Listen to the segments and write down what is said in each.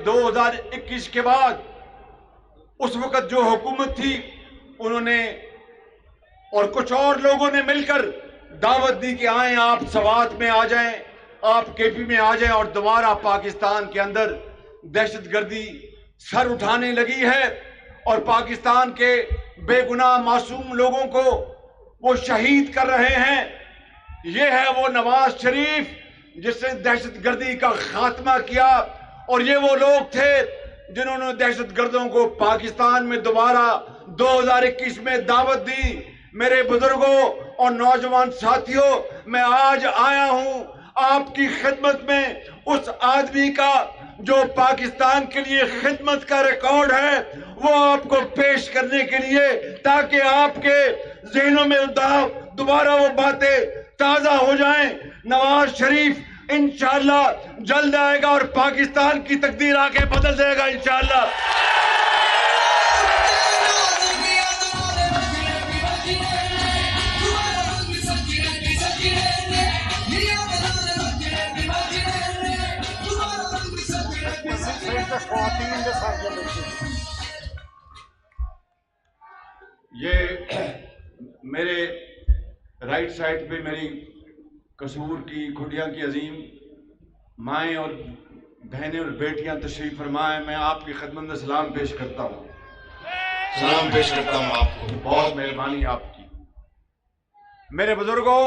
2021 کے بعد اس وقت جو حکومت تھی انہوں نے اور کچھ اور لوگوں نے مل کر دعوت دی کہ آئیں آپ سوات میں آ جائیں، آپ کے پی میں آ جائیں، اور دوبارہ پاکستان کے اندر دہشت گردی سر اٹھانے لگی ہے اور پاکستان کے بے گناہ معصوم لوگوں کو وہ شہید کر رہے ہیں۔ یہ ہے وہ نواز شریف جس نے دہشت گردی کا خاتمہ کیا، اور یہ وہ لوگ تھے جنہوں نے دہشت گردوں کو پاکستان میں دوبارہ 2021 میں دعوت دی۔ میرے بزرگوں اور نوجوان ساتھیوں، میں آج آیا ہوں آپ کی خدمت میں اس آدمی کا جو پاکستان کے لیے خدمت کا ریکارڈ ہے وہ آپ کو پیش کرنے کے لیے، تاکہ آپ کے ذہنوں میں دوبارہ وہ باتیں تازہ ہو جائیں۔ نواز شریف انشاءاللہ جلد آئے گا اور پاکستان کی تقدیر آ کے بدل دے گا انشاءاللہ۔ یہ میرے رائٹ سائڈ پہ میری قصور کی کھڈیاں کی عظیم مائیں اور بہنیں اور بیٹیاں تشریف فرمائیں۔ میں آپ کی خدمت میں سلام پیش کرتا ہوں۔ سلام پیش کرتا ہوں آپ کو، بہت مہربانی آپ کی۔ میرے بزرگوں،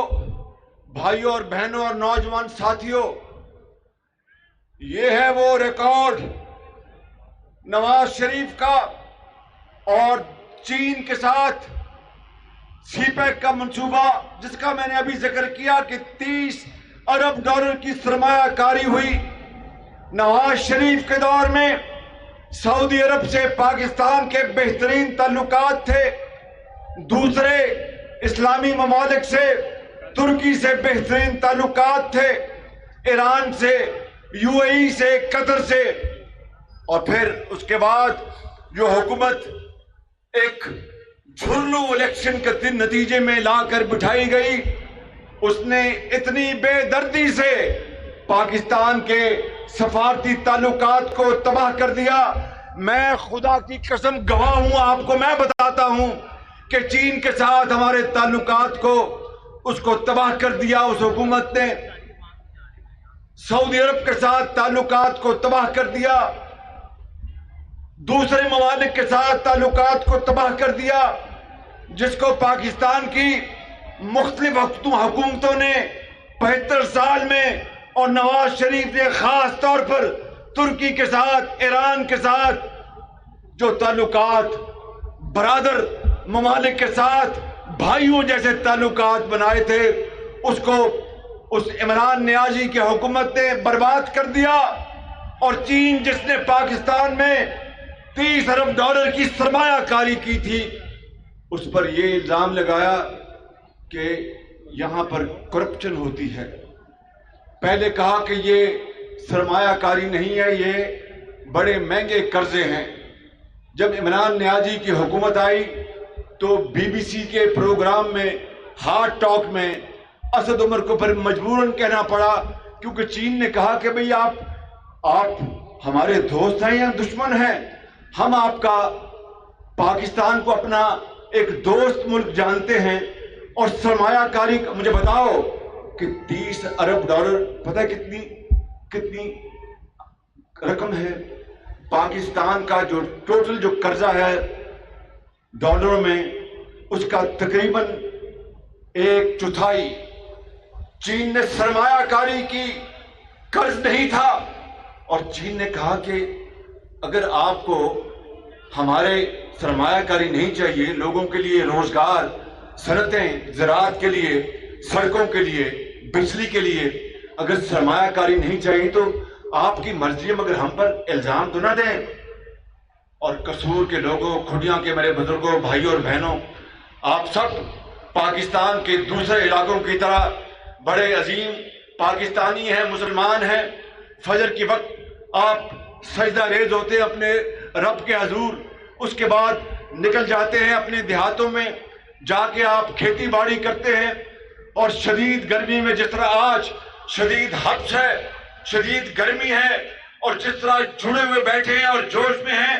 بھائیوں اور بہنوں اور نوجوان ساتھیوں، یہ ہے وہ ریکارڈ نواز شریف کا اور چین کے ساتھ سی پیک کا منصوبہ، جس کا میں نے ابھی ذکر کیا کہ 30 ارب ڈالر کی سرمایہ کاری ہوئی۔ نواز شریف کے دور میں سعودی عرب سے پاکستان کے بہترین تعلقات تھے، دوسرے اسلامی ممالک سے ترکی سے بہترین تعلقات تھے، ایران سے، یو اے ای سے، قطر سے، اور پھر اس کے بعد جو حکومت ایک جھرلو الیکشن کے نتیجے میں لا کر بٹھائی گئی، اس نے اتنی بے دردی سے پاکستان کے سفارتی تعلقات کو تباہ کر دیا۔ میں خدا کی قسم گواہ ہوں، آپ کو میں بتاتا ہوں کہ چین کے ساتھ ہمارے تعلقات کو اس کو تباہ کر دیا اس حکومت نے، سعودی عرب کے ساتھ تعلقات کو تباہ کر دیا، دوسرے ممالک کے ساتھ تعلقات کو تباہ کر دیا، جس کو پاکستان کی مختلف حکومتوں نے 75 سال میں، اور نواز شریف نے خاص طور پر ترکی کے ساتھ، ایران کے ساتھ جو تعلقات برادر ممالک کے ساتھ بھائیوں جیسے تعلقات بنائے تھے، اس کو اس عمران نیازی کی حکومت نے برباد کر دیا۔ اور چین جس نے پاکستان میں 30 ارب ڈالر کی سرمایہ کاری کی تھی، اس پر یہ الزام لگایا کہ یہاں پر کرپشن ہوتی ہے۔ پہلے کہا کہ یہ سرمایہ کاری نہیں ہے، یہ بڑے مہنگے قرضے ہیں۔ جب عمران نیازی کی حکومت آئی تو بی بی سی کے پروگرام میں ہارٹ ٹاک میں اسد عمر کو پھر مجبوراً کہنا پڑا، کیونکہ چین نے کہا کہ بھئی آپ ہمارے دوست ہیں یا دشمن ہیں؟ ہم آپ کا پاکستان کو اپنا ایک دوست ملک جانتے ہیں، اور سرمایہ کاری مجھے بتاؤ کہ 30 ارب ڈالر پتہ ہے کتنی رقم ہے؟ پاکستان کا جو ٹوٹل جو قرضہ ہے ڈالروں میں، اس کا تقریباً 1/4 چین نے سرمایہ کاری کی، قرض نہیں تھا۔ اور چین نے کہا کہ اگر آپ کو ہمارے سرمایہ کاری نہیں چاہیے، لوگوں کے لیے روزگار، صنعتیں، زراعت کے لیے، سڑکوں کے لیے، بجلی کے لیے اگر سرمایہ کاری نہیں چاہیے تو آپ کی مرضی ہے، مگر ہم پر الزام تو نہ دیں۔ اور قصور کے لوگوں، کھڈیاں کے میرے بزرگوں، بھائیوں اور بہنوں، آپ سب پاکستان کے دوسرے علاقوں کی طرح بڑے عظیم پاکستانی ہیں، مسلمان ہیں۔ فجر کی وقت آپ سجدہ ریز ہوتے ہیں اپنے رب کے حضور، اس کے بعد نکل جاتے ہیں اپنے دیہاتوں میں، جا کے آپ کھیتی باڑی کرتے ہیں، اور شدید گرمی میں، جس طرح آج شدید حبس ہے، شدید گرمی ہے، اور جس طرح جڑے ہوئے بیٹھے ہیں اور جوش میں ہیں،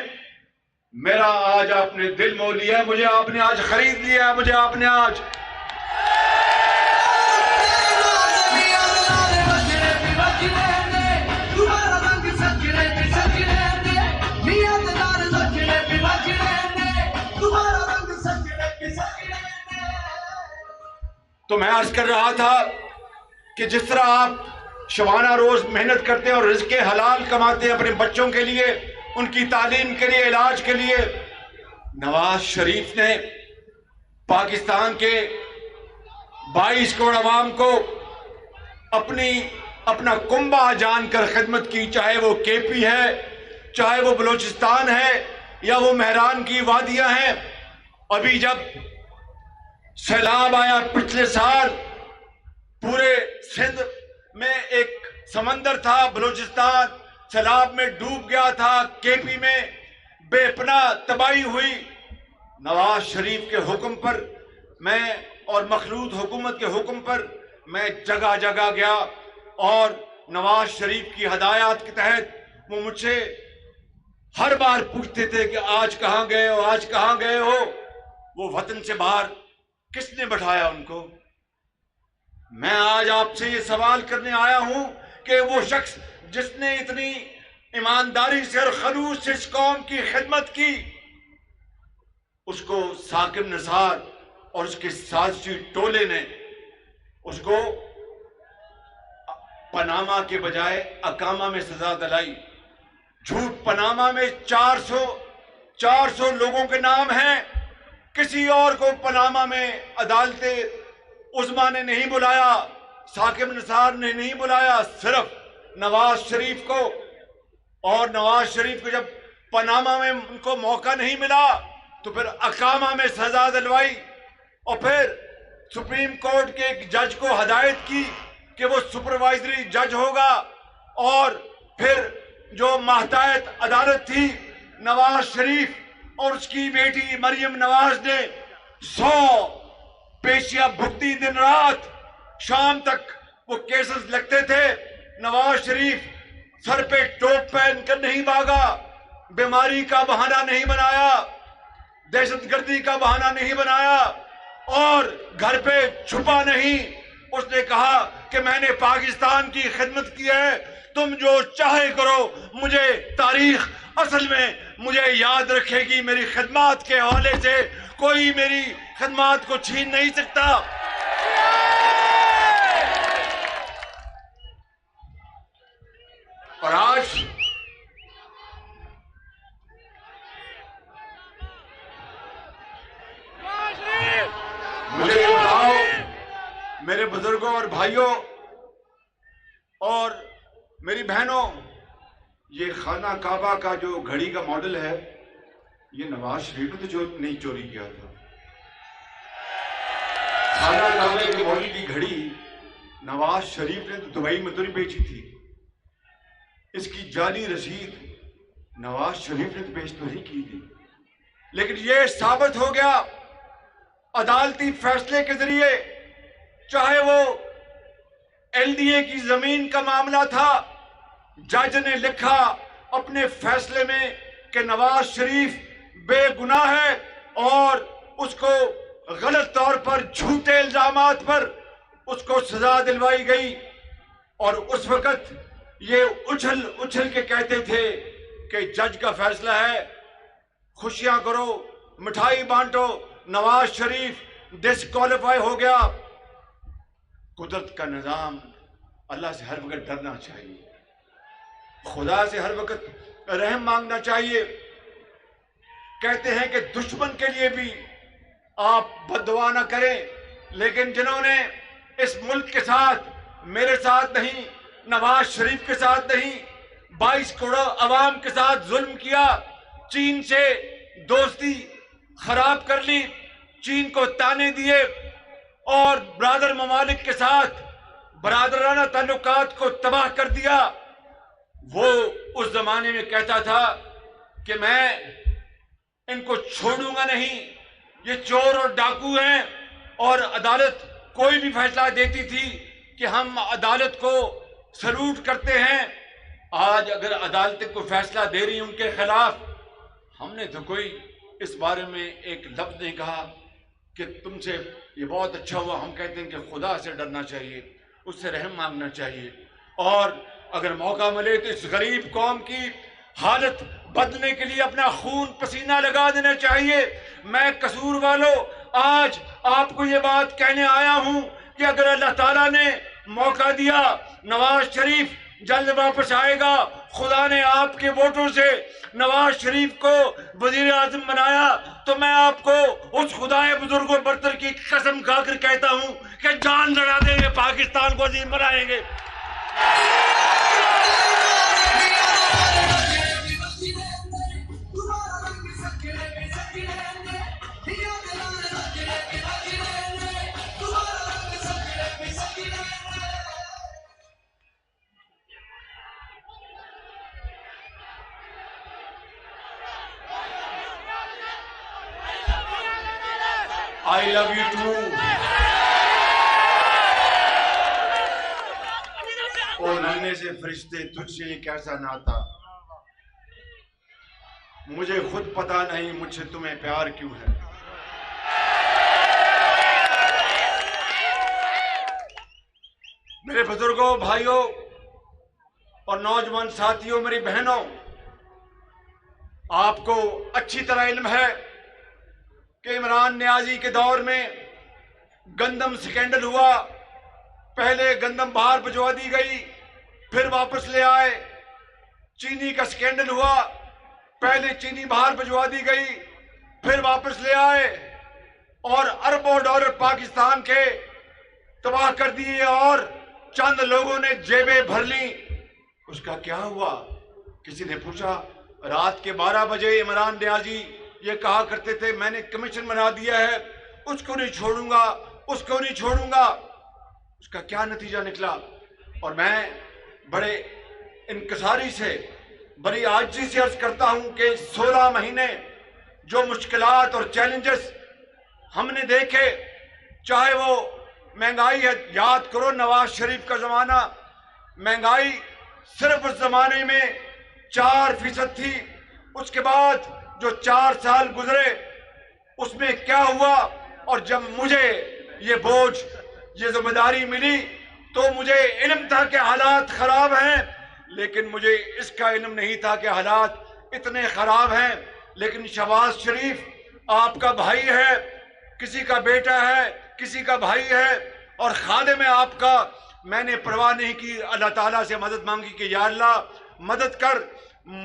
میرا آج آپ نے دل مول لیا ہے، مجھے آپ نے آج خرید لیا ہے، مجھے آپ نے آج تو میں عرض کر رہا تھا کہ جس طرح آپ شبانہ روز محنت کرتے ہیں اور رزق حلال کماتے ہیں اپنے بچوں کے لیے، ان کی تعلیم کے لیے، علاج کے لیے، نواز شریف نے پاکستان کے 22 کروڑ عوام کو اپنا کنبہ جان کر خدمت کی، چاہے وہ کے پی ہے، چاہے وہ بلوچستان ہے، یا وہ مہران کی وادیاں ہیں۔ ابھی جب سیلاب آیا پچھلے سال، پورے سندھ میں ایک سمندر تھا، بلوچستان سیلاب میں ڈوب گیا تھا، کے پی میں بے پناہ تباہی ہوئی۔ نواز شریف کے حکم پر میں اور مخلوط حکومت کے حکم پر میں جگہ جگہ گیا، اور نواز شریف کی ہدایات کے تحت وہ مجھ سے ہر بار پوچھتے تھے کہ آج کہاں گئے ہو، آج کہاں گئے ہو؟ وہ وطن سے باہر کس نے بٹھایا ان کو؟ میں آج آپ سے یہ سوال کرنے آیا ہوں کہ وہ شخص جس نے اتنی ایمانداری سے اور خلوص سے اس قوم کی خدمت کی، اس کو ثاقب نثار اور اس کے سازشی ٹولے نے اس کو پاناما کے بجائے اقامہ میں سزا دلائی۔ جھوٹ پاناما میں 400 لوگوں کے نام ہیں، کسی اور کو پاناما میں عدالت عظمیٰ نے نہیں بلایا، ثاقب نثار نے نہیں بلایا، صرف نواز شریف کو۔ اور نواز شریف کو جب پاناما میں ان کو موقع نہیں ملا تو پھر اقامہ میں سزا دلوائی، اور پھر سپریم کورٹ کے ایک جج کو ہدایت کی کہ وہ سپروائزری جج ہوگا، اور پھر جو ماتحت عدالت تھی، نواز شریف اور اس کی بیٹی مریم نواز نے 100 پیشیاں بھگتی، دن رات شام تک وہ کیسز لگتے تھے۔ نواز شریف سر پہ ٹوپ پہن کر نہیں بھاگا، بیماری کا بہانہ نہیں بنایا، دہشت گردی کا بہانہ نہیں بنایا، اور گھر پہ چھپا نہیں۔ اس نے کہا کہ میں نے پاکستان کی خدمت کی ہے، تم جو چاہے کرو، مجھے تاریخ اصل میں مجھے یاد رکھے گی، میری خدمات کے حوالے سے کوئی میری خدمات کو چھین نہیں سکتا۔ اور آج مجھے یہ بتاؤ میرے بزرگوں اور بھائیوں اور میری بہنوں، یہ خانہ کعبہ کا جو گھڑی کا ماڈل ہے، یہ نواز شریف نے تو نہیں چوری کیا تھا۔ خانہ کعبہ کے ماڈل کی گھڑی نواز شریف نے تو دبئی میں تو نہیں بیچی تھی، اس کی جعلی رسید نواز شریف نے تو پیش تو نہیں کی تھی، لیکن یہ ثابت ہو گیا عدالتی فیصلے کے ذریعے، چاہے وہ ایل ڈی اے کی زمین کا معاملہ تھا، جج نے لکھا اپنے فیصلے میں کہ نواز شریف بے گناہ ہے، اور اس کو غلط طور پر جھوٹے الزامات پر اس کو سزا دلوائی گئی۔ اور اس وقت یہ اچھل کے کہتے تھے کہ جج کا فیصلہ ہے، خوشیاں کرو، مٹھائی بانٹو، نواز شریف ڈسکوالیفائی ہو گیا۔ قدرت کا نظام، اللہ سے ہر وقت ڈرنا چاہیے، خدا سے ہر وقت رحم مانگنا چاہیے۔ کہتے ہیں کہ دشمن کے لیے بھی آپ بد دعا نہ کریں، لیکن جنہوں نے اس ملک کے ساتھ، میرے ساتھ نہیں، نواز شریف کے ساتھ نہیں، 22 کروڑ عوام کے ساتھ ظلم کیا، چین سے دوستی خراب کر لی، چین کو تانے دیے، اور برادر ممالک کے ساتھ برادرانہ تعلقات کو تباہ کر دیا، وہ اس زمانے میں کہتا تھا کہ میں ان کو چھوڑوں گا نہیں، یہ چور اور ڈاکو ہیں۔ اور عدالت کوئی بھی فیصلہ دیتی تھی کہ ہم عدالت کو سلوٹ کرتے ہیں، آج اگر عدالتیں کوئی فیصلہ دے رہی ان کے خلاف، ہم نے تو کوئی اس بارے میں ایک لفظ نہیں کہا کہ تم سے یہ بہت اچھا ہوا. ہم کہتے ہیں کہ خدا سے ڈرنا چاہیے، اس سے رحم مانگنا چاہیے، اور اگر موقع ملے تو اس غریب قوم کی حالت بدلنے کے لیے اپنا خون پسینہ لگا دینا چاہیے. میں قصور والوں آج آپ کو یہ بات کہنے آیا ہوں کہ اگر اللہ تعالیٰ نے موقع دیا، نواز شریف جلد واپس آئے گا، خدا نے آپ کے ووٹوں سے نواز شریف کو وزیر اعظم بنایا، تو میں آپ کو اس خدائے بزرگ و برتر کی قسم کھا کر کہتا ہوں کہ جان لڑا دیں گے، پاکستان کو عظیم بنائیں گے. I love you too. اور نانے سے فرشتے تجھ سے یہ کیسا ناتا، مجھے خود پتا نہیں مجھ سے تمہیں پیار کیوں ہے. میرے بزرگوں، بھائیوں اور نوجوان ساتھیوں، میری بہنوں، آپ کو اچھی طرح علم ہے کہ عمران نیازی کے دور میں گندم سکینڈل ہوا. پہلے گندم باہر بھجوا دی گئی، پھر واپس لے آئے. چینی کا سکینڈل ہوا، پہلے چینی باہر بھجوا دی گئی، پھر واپس لے آئے، اور اربوں ڈالر پاکستان کے تباہ کر دیے، اور چند لوگوں نے جیبیں بھر لیں. اس کا کیا ہوا؟ کسی نے پوچھا. رات کے 12 بجے عمران نیازی یہ کہا کرتے تھے میں نے کمیشن بنا دیا ہے، اس کو نہیں چھوڑوں گا، اس کو نہیں چھوڑوں گا. اس کا کیا نتیجہ نکلا؟ اور میں بڑے انکساری سے، بڑی عاجزی سے عرض کرتا ہوں کہ 16 مہینے جو مشکلات اور چیلنجز ہم نے دیکھے، چاہے وہ مہنگائی ہے. یاد کرو نواز شریف کا زمانہ، مہنگائی صرف اس زمانے میں 4% تھی. اس کے بعد جو 4 سال گزرے اس میں کیا ہوا؟ اور جب مجھے یہ بوجھ، یہ ذمہ داری ملی تو مجھے علم تھا کہ حالات خراب ہیں، لیکن مجھے اس کا علم نہیں تھا کہ حالات اتنے خراب ہیں. لیکن شہباز شریف آپ کا بھائی ہے، کسی کا بیٹا ہے، کسی کا بھائی ہے، اور خادم ہے آپ کا. میں نے پرواہ نہیں کی، اللہ تعالیٰ سے مدد مانگی کہ یا اللہ مدد کر.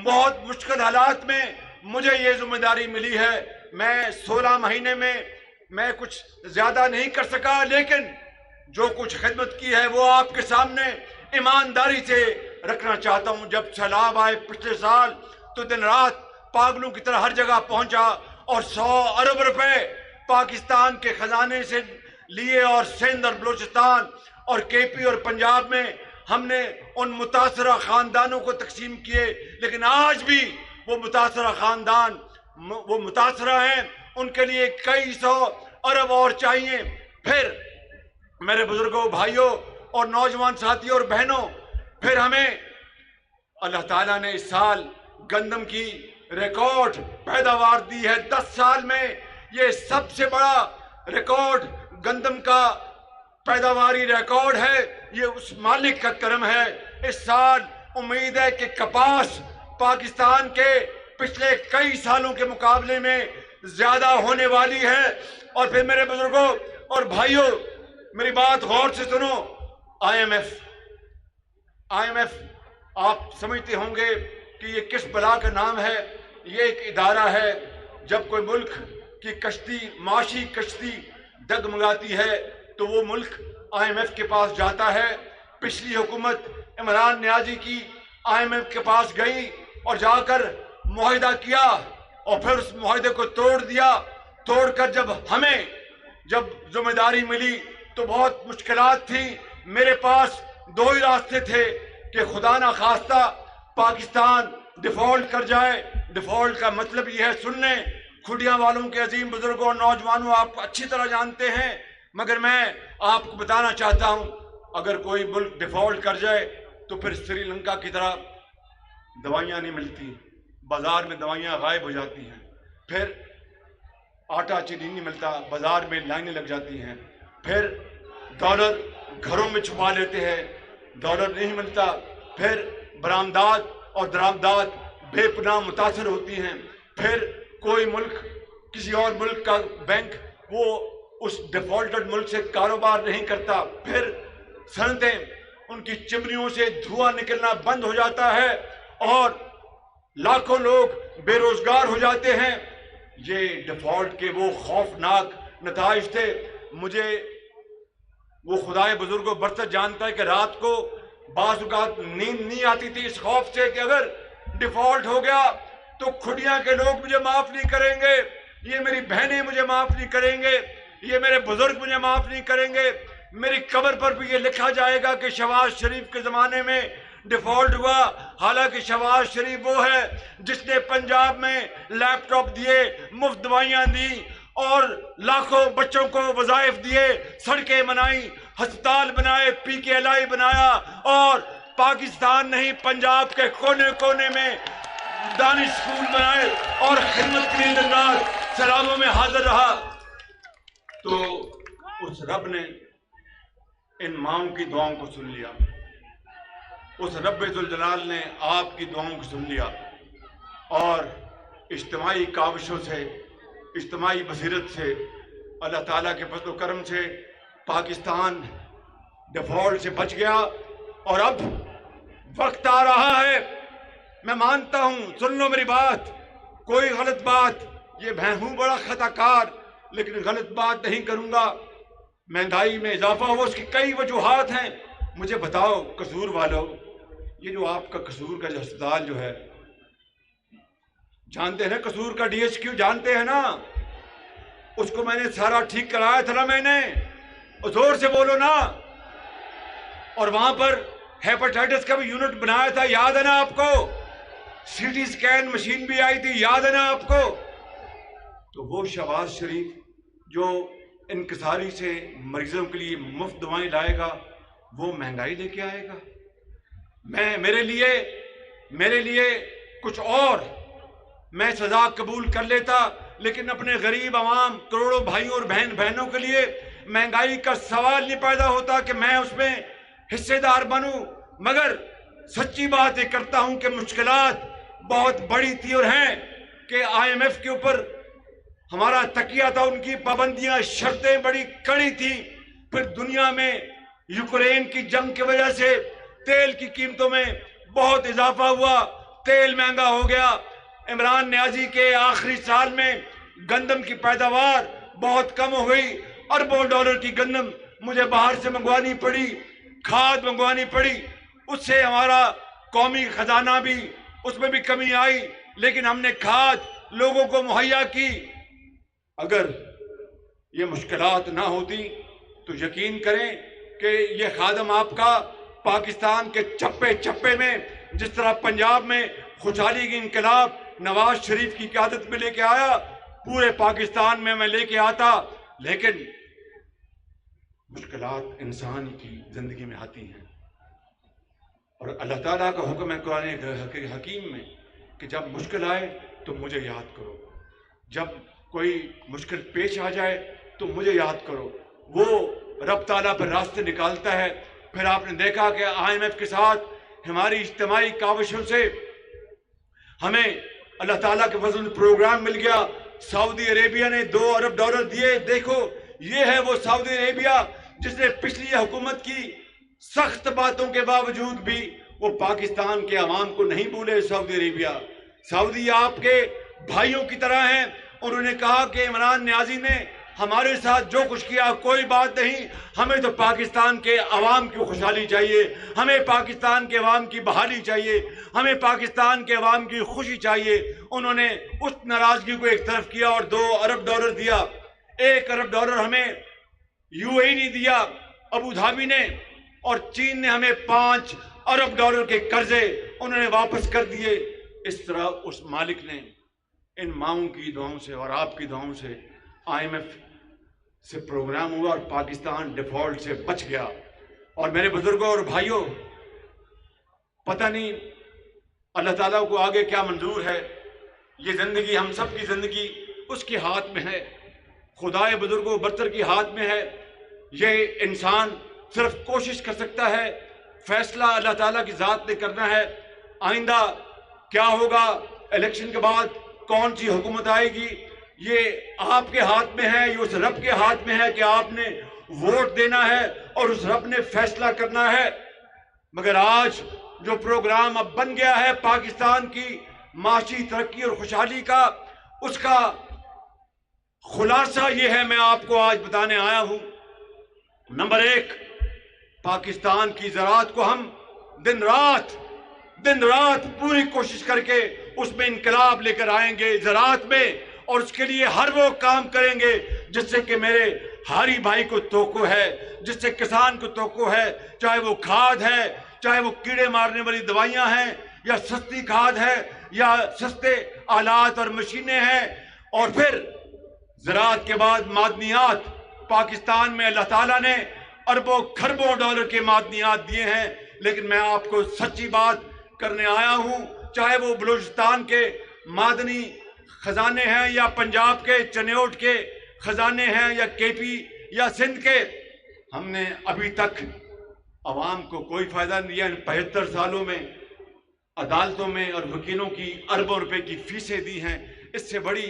بہت مشکل حالات میں مجھے یہ ذمہ داری ملی ہے. میں 16 مہینے میں کچھ زیادہ نہیں کر سکا، لیکن جو کچھ خدمت کی ہے وہ آپ کے سامنے ایمانداری سے رکھنا چاہتا ہوں. جب سیلاب آئے پچھلے سال تو دن رات پاگلوں کی طرح ہر جگہ پہنچا، اور 100 ارب روپے پاکستان کے خزانے سے لیے، اور سندھ اور بلوچستان اور کے پی اور پنجاب میں ہم نے ان متاثرہ خاندانوں کو تقسیم کیے. لیکن آج بھی وہ متاثرہ خاندان وہ متاثرہ ہیں، ان کے لیے کئی 100 ارب اور چاہیے. پھر میرے بزرگوں، بھائیوں اور نوجوان ساتھیوں اور بہنوں، پھر ہمیں اللہ تعالیٰ نے اس سال گندم کی ریکارڈ پیداوار دی ہے. 10 سال میں یہ سب سے بڑا ریکارڈ گندم کا پیداواری ریکارڈ ہے. یہ اس مالک کا کرم ہے. اس سال امید ہے کہ کپاس پاکستان کے پچھلے کئی سالوں کے مقابلے میں زیادہ ہونے والی ہے. اور پھر میرے بزرگوں اور بھائیوں، میری بات غور سے سنو. IMF آپ سمجھتے ہوں گے کہ یہ کس بلا کا نام ہے. یہ ایک ادارہ ہے. جب کوئی ملک کی کشتی، معاشی کشتی ڈگمگاتی ہے تو وہ ملک IMF کے پاس جاتا ہے. پچھلی حکومت عمران نیازی کی IMF کے پاس گئی اور جا کر معاہدہ کیا، اور پھر اس معاہدے کو توڑ دیا. توڑ کر جب ذمہ داری ملی تو بہت مشکلات تھی. میرے پاس 2 ہی راستے تھے کہ خدا نہ خواستہ پاکستان ڈیفالٹ کر جائے. ڈیفالٹ کا مطلب یہ ہے، سن لیں کھڈیاں والوں کے عظیم بزرگوں اور نوجوانوں، آپ اچھی طرح جانتے ہیں، مگر میں آپ کو بتانا چاہتا ہوں، اگر کوئی ملک ڈیفالٹ کر جائے تو پھر سری لنکا کی طرح دوائیاں نہیں ملتی، بازار میں دوائیاں غائب ہو جاتی ہیں، پھر آٹا چینی نہیں ملتا، بازار میں لائنیں لگ جاتی ہیں، پھر ڈالر گھروں میں چھپا لیتے ہیں، ڈالر نہیں ملتا، پھر برآمدات اور درآمدات بے پناہ متاثر ہوتی ہیں، پھر کوئی ملک کسی اور ملک کا بینک وہ اس ڈیفالٹڈ ملک سے کاروبار نہیں کرتا، پھر صنعتیں ان کی چمنیوں سے دھواں نکلنا بند ہو جاتا ہے اور لاکھوں لوگ بے روزگار ہو جاتے ہیں۔ یہ ڈیفالٹ کے وہ خوفناک نتائج تھے۔ مجھے وہ خدائے بزرگ و برتر جانتا ہے کہ رات کو بعض اوقات نیند نہیں آتی تھی اس خوف سے کہ اگر ڈیفالٹ ہو گیا تو کھڑیاں کے لوگ مجھے معاف نہیں کریں گے، یہ میری بہنیں مجھے معاف نہیں کریں گے، یہ میرے بزرگ مجھے معاف نہیں کریں گے، میری قبر پر بھی یہ لکھا جائے گا کہ شہباز شریف کے زمانے میں ڈیفالٹ ہوا۔ حالانکہ شہباز شریف وہ ہے جس نے پنجاب میں لیپ ٹاپ دیے، مفت دوائیاں دی اور لاکھوں بچوں کو وظائف دیے، سڑکیں بنائیں، ہسپتال بنائے، پی کے ایل آئی بنایا اور پاکستان نہیں پنجاب کے کونے کونے میں دانش اسکول بنائے اور خدمت کے لیے دن رات سلاموں میں حاضر رہا۔ تو اس رب نے ان ماؤں کی دعاؤں کو سن لیا، اس رب ذوالجلال نے آپ کی دعاؤں کو سن لیا اور اجتماعی کاوشوں سے، اجتماعی بصیرت سے، اللہ تعالیٰ کے فضل و کرم سے پاکستان ڈیفالٹ سے بچ گیا۔ اور اب وقت آ رہا ہے، میں مانتا ہوں، سن لو میری بات، کوئی غلط بات، یہ میں ہوں بڑا خطا کار لیکن غلط بات نہیں کروں گا۔ مہنگائی میں اضافہ ہوا، اس کی کئی وجوہات ہیں، مجھے بتاؤ قصور والو، یہ جو آپ کا قصور کا جو ہسپتال جو ہے، جانتے ہیں نا قصور کا ڈی ایچ کیو جانتے ہیں نا، اس کو میں نے سارا ٹھیک کرایا تھا نا، میں نے، زور سے بولو نا، اور وہاں پر ہیپاٹائٹس کا بھی یونٹ بنایا تھا، یاد ہے نا آپ کو، سی ٹی سکین مشین بھی آئی تھی، یاد ہے نا آپ کو۔ تو وہ شہباز شریف جو انکساری سے مریضوں کے لیے مفت دوائیں لائے گا، وہ مہنگائی لے کے آئے گا؟ میرے لیے کچھ اور، میں سزا قبول کر لیتا، لیکن اپنے غریب عوام کروڑوں بھائیوں اور بہنوں کے لیے مہنگائی کا سوال نہیں پیدا ہوتا کہ میں اس میں حصے دار بنوں۔ مگر سچی بات یہ کرتا ہوں کہ مشکلات بہت بڑی تھی اور ہیں کہ آئی ایم ایف کے اوپر ہمارا تکیہ تھا، ان کی پابندیاں، شرطیں بڑی کڑی تھی، پھر دنیا میں یوکرین کی جنگ کی وجہ سے تیل کی قیمتوں میں بہت اضافہ ہوا، تیل مہنگا ہو گیا۔ عمران نیازی کے آخری سال میں گندم کی پیداوار بہت کم ہو گئی، اربوں ڈالر کی گندم مجھے باہر سے منگوانی پڑی، کھاد منگوانی پڑی، اس سے ہمارا قومی خزانہ بھی، اس میں بھی کمی آئی، لیکن ہم نے کھاد لوگوں کو مہیا کی۔ اگر یہ مشکلات نہ ہوتی تو یقین کریں کہ یہ خادم آپ کا پاکستان کے چپے چپے میں، جس طرح پنجاب میں خوشحالی کی انقلاب نواز شریف کی قیادت میں لے کے آیا، پورے پاکستان میں لے کے آتا۔ لیکن مشکلات انسان کی زندگی میں آتی ہیں، اور اللہ تعالیٰ کا حکم ہے قرآن حکیم میں کہ جب مشکل آئے تو مجھے یاد کرو، جب کوئی مشکل پیش آ جائے تو مجھے یاد کرو۔ وہ رب تعالیٰ پر راستے نکالتا ہے۔ پھر آپ نے دیکھا کہ آئی ایم ایف کے ساتھ ہماری اجتماعی کاوشوں سے ہمیں اللہ تعالیٰ کے فضل پروگرام مل گیا۔ سعودی عربیہ نے $2 ارب دیے۔ دیکھو یہ ہے وہ سعودی عربیہ جس نے پچھلی حکومت کی سخت باتوں کے باوجود بھی وہ پاکستان کے عوام کو نہیں بھولے۔ سعودی عربیہ، سعودی آپ کے بھائیوں کی طرح ہیں۔ انہوں نے کہا کہ عمران نیازی نے ہمارے ساتھ جو کچھ کیا کوئی بات نہیں، ہمیں تو پاکستان کے عوام کی خوشحالی چاہیے، ہمیں پاکستان کے عوام کی بحالی چاہیے، ہمیں پاکستان کے عوام کی خوشی چاہیے۔ انہوں نے اس ناراضگی کو ایک طرف کیا اور $2 ارب دیا۔ $1 ارب ہمیں UAE نے دیا، ابو دھابی نے، اور چین نے ہمیں $5 ارب کے قرضے انہوں نے واپس کر دیے۔ اس طرح اس مالک نے ان ماؤں کی دعاؤں سے اور آپ کی دعاؤں سے آئی ایم ایف سے پروگرام ہوا اور پاکستان ڈیفالٹ سے بچ گیا۔ اور میرے بزرگوں اور بھائیوں، پتہ نہیں اللہ تعالیٰ کو آگے کیا منظور ہے، یہ زندگی ہم سب کی زندگی اس کے ہاتھ میں ہے، خدائے بزرگ و برتر کے ہاتھ میں ہے۔ یہ انسان صرف کوشش کر سکتا ہے، فیصلہ اللہ تعالیٰ کی ذات نے کرنا ہے۔ آئندہ کیا ہوگا، الیکشن کے بعد کون سی حکومت آئے گی، یہ آپ کے ہاتھ میں ہے، یہ اس رب کے ہاتھ میں ہے کہ آپ نے ووٹ دینا ہے اور اس رب نے فیصلہ کرنا ہے۔ مگر آج جو پروگرام اب بن گیا ہے پاکستان کی معاشی ترقی اور خوشحالی کا، اس کا خلاصہ یہ ہے، میں آپ کو آج بتانے آیا ہوں۔ نمبر 1، پاکستان کی زراعت کو ہم دن رات پوری کوشش کر کے اس میں انقلاب لے کر آئیں گے زراعت میں، اور اس کے لیے ہر وہ کام کریں گے جس سے کہ میرے ہاری بھائی کو توقع ہے، جس سے کسان کو توقع ہے، چاہے وہ کھاد ہے، چاہے وہ کیڑے مارنے والی دوائیاں ہیں، یا سستی کھاد ہے، یا سستے آلات اور مشینیں ہیں۔ اور پھر زراعت کے بعد معدنیات، پاکستان میں اللہ تعالیٰ نے اربوں کھربوں ڈالر کے معدنیات دیے ہیں، لیکن میں آپ کو سچی بات کرنے آیا ہوں، چاہے وہ بلوچستان کے معدنی خزانے ہیں، یا پنجاب کے چنیوٹ کے خزانے ہیں، یا کے پی یا سندھ کے، ہم نے ابھی تک عوام کو کوئی فائدہ نہیں دیا۔ ان 75 سالوں میں عدالتوں میں اور وکیلوں کی اربوں روپے کی فیسیں دی ہیں، اس سے بڑی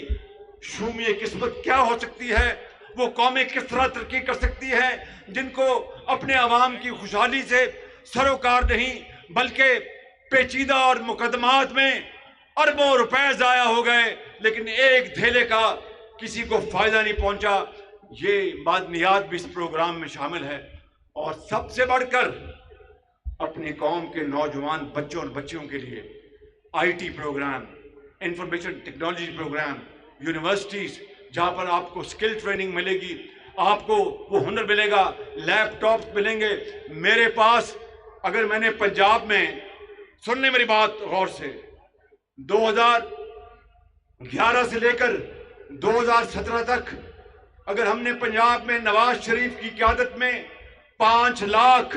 شومی قسمت کیا ہو سکتی ہے؟ وہ قومیں کس طرح ترقی کر سکتی ہیں جن کو اپنے عوام کی خوشحالی سے سروکار نہیں، بلکہ پیچیدہ اور مقدمات میں اربوں روپے ضائع ہو گئے، لیکن ایک دھیلے کا کسی کو فائدہ نہیں پہنچا۔ یہ معدنیات بھی اس پروگرام میں شامل ہے، اور سب سے بڑھ کر اپنی قوم کے نوجوان بچوں اور بچیوں کے لیے I T program, information technology program, universities جہاں پر آپ کو سکل ٹریننگ ملے گی، آپ کو وہ ہنر ملے گا، لیپ ٹاپ ملیں گے۔ میرے پاس، اگر میں نے پنجاب میں، سننے میری بات غور سے، 2011 سے لے کر 2017 تک اگر ہم نے پنجاب میں نواز شریف کی قیادت میں 5 لاکھ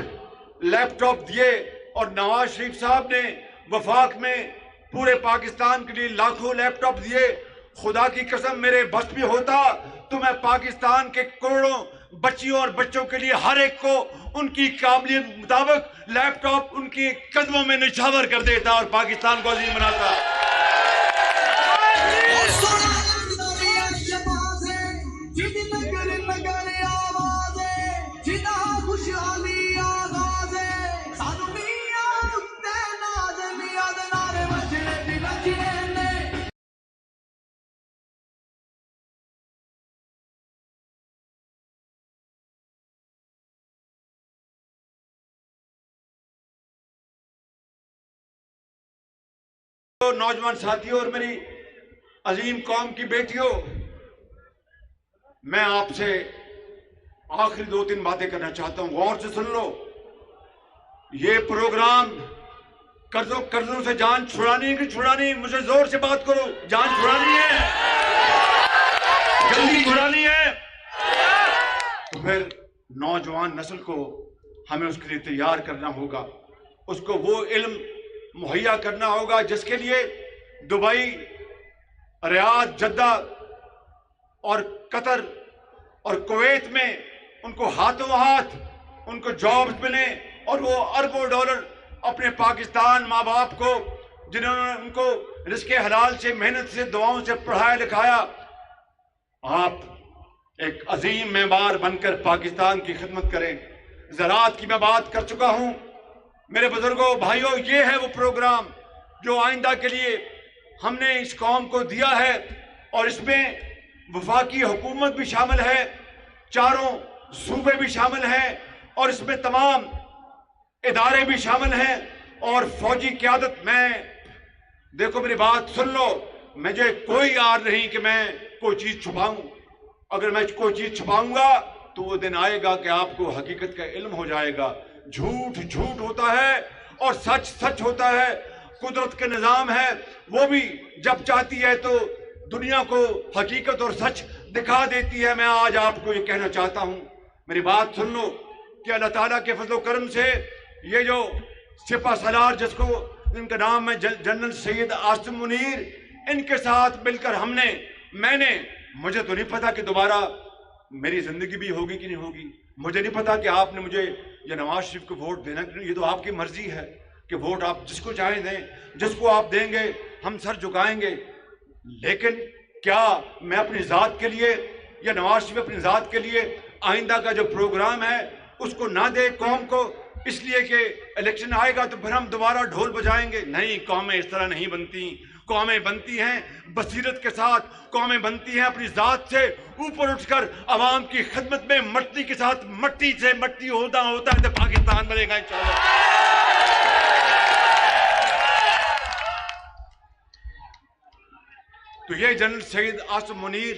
لیپ ٹاپ دیے، اور نواز شریف صاحب نے وفاق میں پورے پاکستان کے لیے لاکھوں لیپ ٹاپ دیے، خدا کی قسم میرے بس بھی ہوتا تو میں پاکستان کے کروڑوں بچیوں اور بچوں کے لیے ہر ایک کو ان کی قابلیت مطابق لیپ ٹاپ ان کی قدموں میں نچھاور کر دیتا اور پاکستان کو عظیم بناتا۔ نوجوان ساتھیوں اور میری عظیم قوم کی بیٹیوں، میں آپ سے آخری 2-3 باتیں کرنا چاہتا ہوں، غور سے سن لو۔ یہ پروگرام قرضوں سے جان چھڑانی ہے کہ چھڑانی؟ مجھے زور سے بات کرو، جان چھڑانی ہے، جلدی چھڑانی ہے؟ تو پھر نوجوان نسل کو ہمیں اس کے لیے تیار کرنا ہوگا، اس کو وہ علم مہیا کرنا ہوگا جس کے لیے دبئی، ریاض، جدہ اور قطر اور کویت میں ان کو ہاتھوں ہاتھ ان کو جابز ملیں، اور وہ اربوں ڈالر اپنے پاکستان ماں باپ کو، جنہوں نے ان کو رزق حلال سے، محنت سے، دعاؤں سے پڑھایا لکھایا، آپ ایک عظیم معمار بن کر پاکستان کی خدمت کریں۔ زراعت کی میں بات کر چکا ہوں۔ میرے بزرگوں، بھائیوں، یہ ہے وہ پروگرام جو آئندہ کے لیے ہم نے اس قوم کو دیا ہے، اور اس میں وفاقی حکومت بھی شامل ہے، 4 صوبے بھی شامل ہیں، اور اس میں تمام ادارے بھی شامل ہیں، اور فوجی قیادت۔ میں دیکھو میری بات سن لو، مجھے کوئی آر نہیں کہ میں کوئی چیز چھپاؤں۔ اگر میں کوئی چیز چھپاؤں گا تو وہ دن آئے گا کہ آپ کو حقیقت کا علم ہو جائے گا۔ جھوٹ جھوٹ ہوتا ہے اور سچ سچ ہوتا ہے۔ قدرت کے نظام ہے، وہ بھی جب چاہتی ہے تو دنیا کو حقیقت اور سچ دکھا دیتی ہے۔ میں آج آپ کو یہ کہنا چاہتا ہوں، میری بات سن لو، کہ اللہ تعالیٰ کے فضل و کرم سے یہ جو سپہ سالار جس کو ان کا نام ہے جنرل سید عاصم منیر. ان کے ساتھ مل کر مجھے تو نہیں پتا کہ دوبارہ میری زندگی بھی ہوگی کہ نہیں ہوگی. مجھے نہیں پتا کہ آپ نے مجھے یا نواز شریف کو ووٹ دینا کہ نہیں. یہ تو آپ کی مرضی ہے کہ ووٹ آپ جس کو چاہیں دیں, جس کو آپ دیں گے ہم سر جھکائیں گے. لیکن کیا میں اپنی ذات کے لیے یا نواز شریف اپنی ذات کے لیے آئندہ کا جو پروگرام ہے اس کو نہ دے قوم کو, اس لیے کہ الیکشن آئے گا تو پھر ہم دوبارہ ڈھول بجائیں گے؟ نہیں, قومیں اس طرح نہیں بنتی. قومیں بنتی ہیں بصیرت کے ساتھ, قومیں بنتی ہیں اپنی ذات سے اوپر اٹھ کر عوام کی خدمت میں مٹی کے ساتھ مٹی سے مٹی ہوتا ہے تو پاکستان بنے گا انشاءاللہ. تو یہ جنرل سید عاصم منیر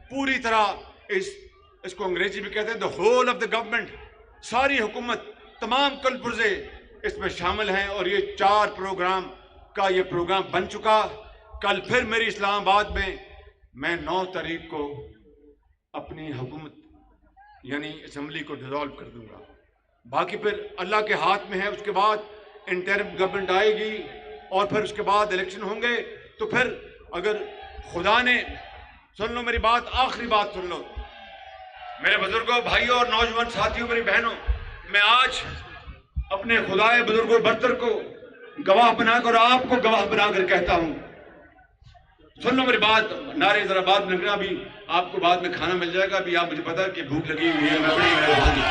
پوری طرح اس کو انگریزی میں کہتے ہیں the whole of the government, ساری حکومت, تمام کل پرزے اس میں شامل ہیں. اور یہ 4 پروگرام کا یہ پروگرام بن چکا. کل پھر میری اسلام آباد میں 9 تاریخ کو اپنی حکومت یعنی اسمبلی کو ڈیزالو کر دوں گا. باقی پھر اللہ کے ہاتھ میں ہے. اس کے بعد انٹرم گورنمنٹ آئے گی اور پھر اس کے بعد الیکشن ہوں گے. تو پھر اگر خدا نے, سن لو میری بات, آخری بات سن لو میرے بزرگوں, بھائیوں اور نوجوان ساتھیوں, میری بہنوں, میں آج اپنے خدائے بزرگوں برتر کو گواہ بنا کر اور آپ کو گواہ بنا کر کہتا ہوں, سن لو میری بات. نعرے ذرا بعد میں لگنا, بھی آپ کو بعد میں کھانا مل جائے گا. ابھی آپ مجھے پتا کہ بھوک لگی ہوئی ہے, میں بڑی مہربانی.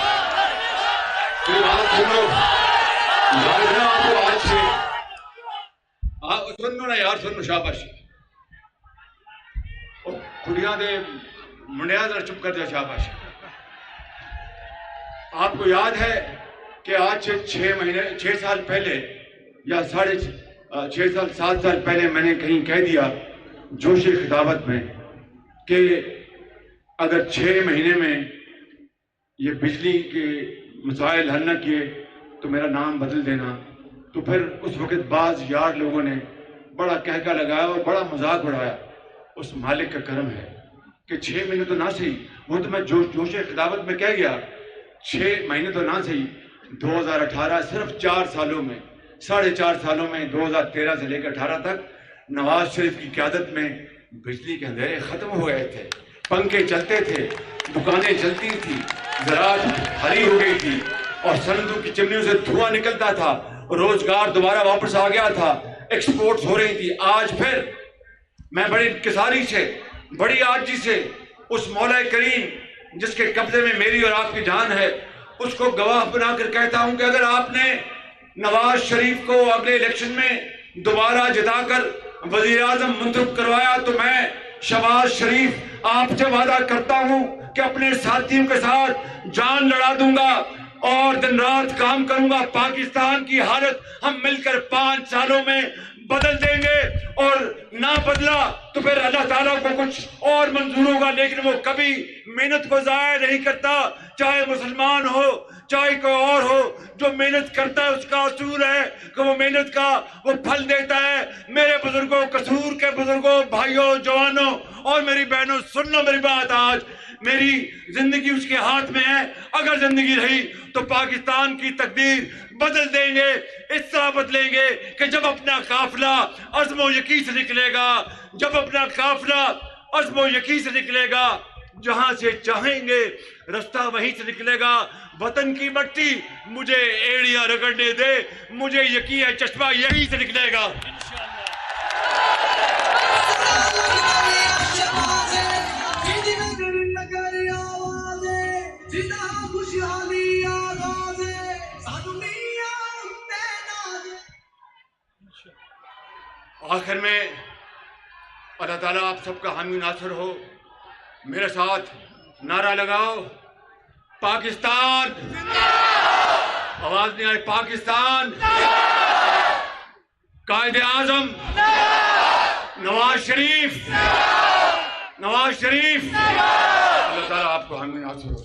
میری بات سن لو, آپ کو آج سے سن لو نا یار, سن لو, شاباش. کڑیاں دے منڈیا ذرا چپ کر جا, شاباش. آپ کو یاد ہے کہ آج سے 6 سال پہلے یا 7 سال پہلے میں نے کہیں کہہ دیا جوش خطابت میں کہ اگر 6 مہینے میں یہ بجلی کے مسائل حل نہ کیے تو میرا نام بدل دینا. تو پھر اس وقت بعض یار لوگوں نے بڑا کہکا لگایا اور بڑا مذاق اڑایا. اس مالک کا کرم ہے کہ 6 مہینے تو نہ صحیح, وہ تو میں جوش خطابت میں کہہ گیا, 6 مہینے تو نہ صحیح, 2018 صرف 4 سالوں میں, 4.5 سالوں میں, 2013 سے لے کر 18 تک نواز شریف کی قیادت میں بجلی کے اندھیرے ختم ہو گئے تھے, پنکھے چلتے تھے, دکانیں چلتی تھی, زراعت ہری ہو گئی تھی اور سرندوں کی چمنیوں سے دھواں نکلتا تھا, روزگار دوبارہ واپس آ گیا تھا, ایکسپورٹس ہو رہی تھی. آج پھر میں بڑی انکساری سے, بڑی عاجزی سے اس مولا کریم جس کے قبضے میں میری اور آپ کی جان ہے, اس کو گواہ بنا کر کہتا ہوں کہ اگر آپ نے نواز شریف کو اگلے الیکشن میں دوبارہ جتا کر وزیر اعظم منتخب کروایا تو میں شہباز شریف آپ سے وعدہ کرتا ہوں کہ اپنے ساتھیوں کے ساتھ جان لڑا دوں گا اور دن رات کام کروں گا. پاکستان کی حالت ہم مل کر 5 سالوں میں بدل دیں گے, اور نہ بدلا تو پھر اللہ تعالیٰ کو کچھ اور منظور ہوگا. لیکن وہ کبھی محنت کو ضائع نہیں کرتا, چاہے مسلمان ہو چاہے کوئی اور ہو. جو محنت کرتا ہے اس کا اصول ہے کہ وہ محنت کا وہ پھل دیتا ہے. میرے بزرگوں, قصور کے بزرگوں, بھائیوں, جوانوں اور میری بہنوں, سن لو میری بات. آج میری زندگی اس کے ہاتھ میں ہے. اگر زندگی رہی تو پاکستان کی تقدیر بدل دیں گے. اس طرح بدلیں گے کہ جب اپنا قافلہ عزم و یقین سے نکلے گا, جب اپنا قافلہ عزم و یقین سے نکلے گا, جہاں سے چاہیں گے رستہ وہیں سے نکلے گا. وطن کی مٹی مجھے ایڑیاں رگڑنے دے, مجھے یقین ہے چشمہ یہیں سے نکلے گا. آخر میں اللہ تعالیٰ آپ سب کا حامی ناصر ہو. میرے ساتھ نعرہ لگاؤ, پاکستان, آواز نہیں آئی, پاکستان, قائد اعظم نواز شریف, نواز شریف. اللہ تعالیٰ آپ کو حامی ناصر ہو.